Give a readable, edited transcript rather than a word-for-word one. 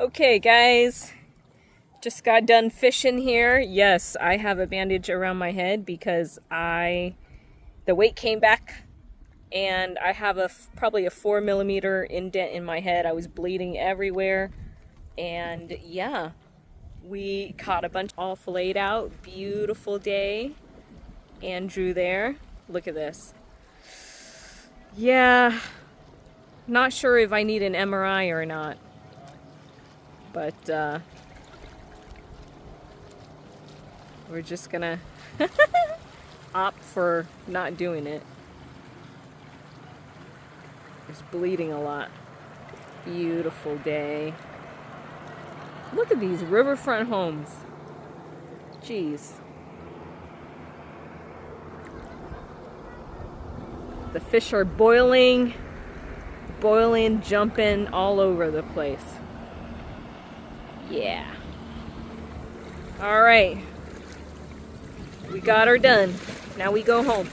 Okay, guys, just got done fishing here. Yes, I have a bandage around my head because the weight came back and I have probably a 4 millimeter indent in my head. I was bleeding everywhere. And yeah, we caught a bunch all filleted out. Beautiful day. Andrew there. Look at this. Yeah, not sure if I need an MRI or not. But we're just gonna opt for not doing it. It's bleeding a lot. Beautiful day. Look at these riverfront homes. Jeez. The fish are boiling, jumping all over the place. Yeah. All right. We got her done. Now we go home.